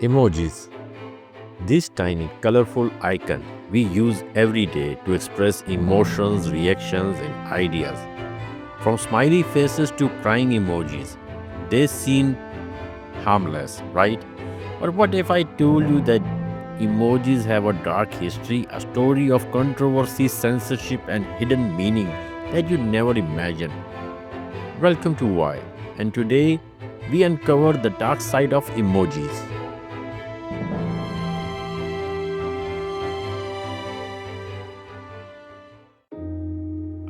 Emojis. This tiny, colorful icon we use every day to express emotions, reactions, and ideas. From smiley faces to crying emojis, they seem harmless, right? But what if I told you that emojis have a dark history, a story of controversy, censorship, and hidden meaning that you never imagined? Welcome to Why, and today we uncover the dark side of emojis.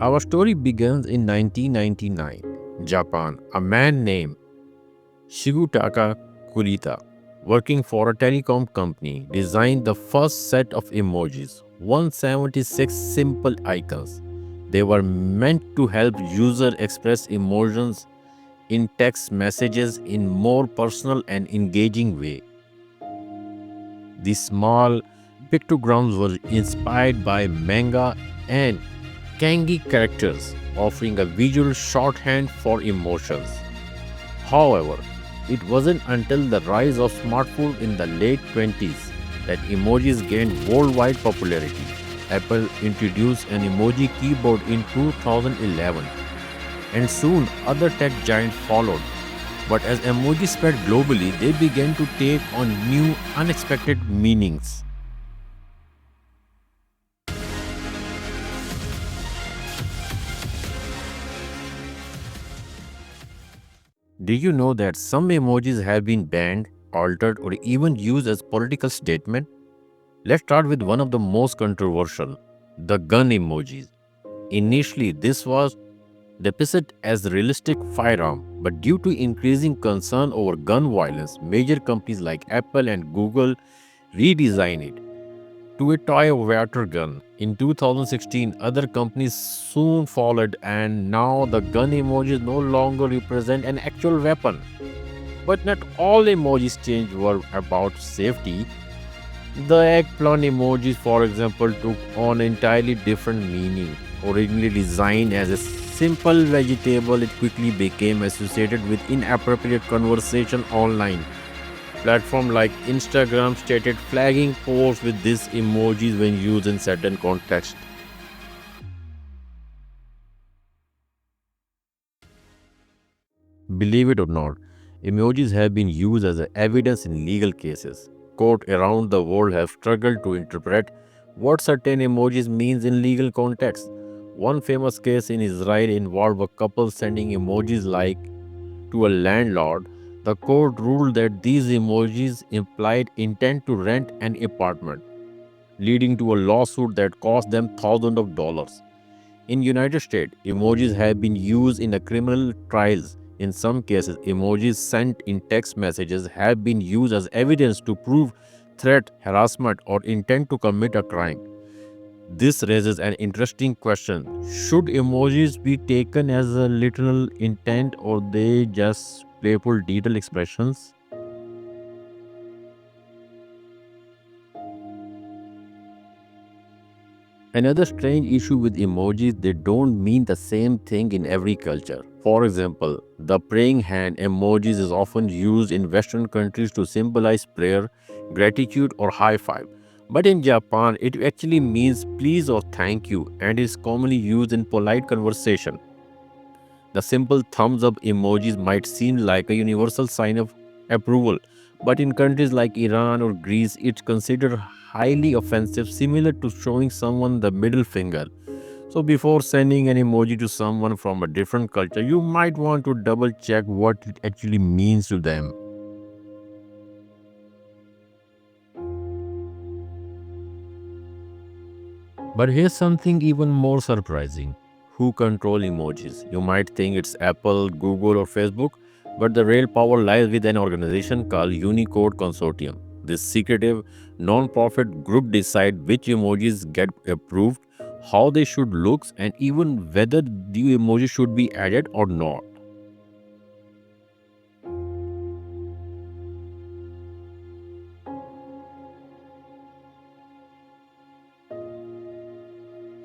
Our story begins in 1999, Japan. A man named Shigutaka Kurita, working for a telecom company, designed the first set of emojis, 176 simple icons. They were meant to help users express emotions in text messages in more personal and engaging way. These small pictograms were inspired by manga and kanji characters, offering a visual shorthand for emotions. However, it wasn't until the rise of smartphones in the late 20s that emojis gained worldwide popularity. Apple introduced an emoji keyboard in 2011, and soon other tech giants followed. But as emojis spread globally, they began to take on new, unexpected meanings. Do you know that some emojis have been banned, altered, or even used as political statement? Let's start with one of the most controversial, the gun emojis. Initially, this was depicted as a realistic firearm, but due to increasing concern over gun violence, major companies like Apple and Google redesigned it to a toy water gun. In 2016, other companies soon followed, and now the gun emojis no longer represent an actual weapon. But not all emojis changed were about safety. The eggplant emoji, for example, took on entirely different meaning. Originally designed as a simple vegetable, it quickly became associated with inappropriate conversation online. Platforms like Instagram stated flagging posts with these emojis when used in certain contexts. Believe it or not, emojis have been used as evidence in legal cases. Courts around the world have struggled to interpret what certain emojis means in legal context. One famous case in Israel involved a couple sending emojis like to a landlord. The court ruled that these emojis implied intent to rent an apartment, leading to a lawsuit that cost them thousands of dollars. In United States, emojis have been used in a criminal trials. In some cases, emojis sent in text messages have been used as evidence to prove threat, harassment, or intent to commit a crime. This raises an interesting question. Should emojis be taken as a literal intent or they just playful digital expressions? Another strange issue with emojis, they don't mean the same thing in every culture. For example, the praying hand emojis is often used in Western countries to symbolize prayer, gratitude, or high five. But in Japan, it actually means please or thank you and is commonly used in polite conversation. The simple thumbs up emojis might seem like a universal sign of approval, but in countries like Iran or Greece, it's considered highly offensive, similar to showing someone the middle finger. So, before sending an emoji to someone from a different culture, you might want to double check what it actually means to them. But here's something even more surprising. Who control emojis? You might think it's Apple, Google, or Facebook, but the real power lies with an organization called Unicode Consortium. This secretive, non-profit group decide which emojis get approved, how they should look, and even whether the emoji should be added or not.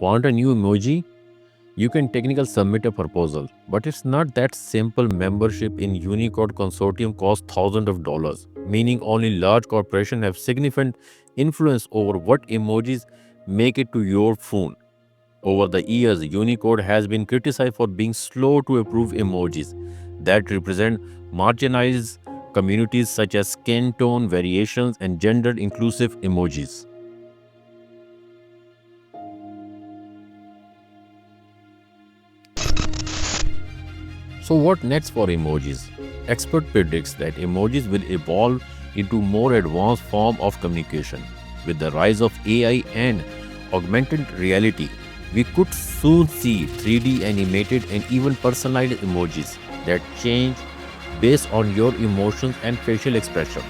Want a new emoji? You can technically submit a proposal, but it's not that simple. Membership in Unicode Consortium costs thousands of dollars, meaning only large corporations have significant influence over what emojis make it to your phone. Over the years, Unicode has been criticized for being slow to approve emojis that represent marginalized communities such as skin tone variations and gender inclusive emojis. So what next for emojis? Expert predicts that emojis will evolve into more advanced form of communication. With the rise of AI and augmented reality, we could soon see 3D animated and even personalized emojis that change based on your emotions and facial expression.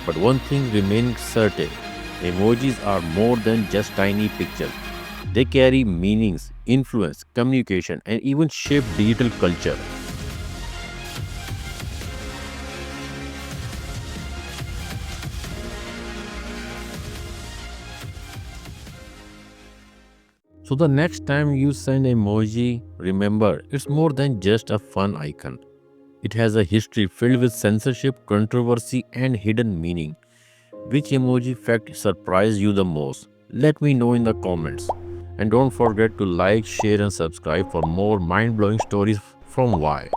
But one thing remains certain, emojis are more than just tiny pictures. They carry meanings, influence, communication, and even shape digital culture. So the next time you send emoji, remember it's more than just a fun icon. It has a history filled with censorship, controversy, and hidden meaning. Which emoji fact surprised you the most? Let me know in the comments. And don't forget to like, share, and subscribe for more mind blowing stories from Why.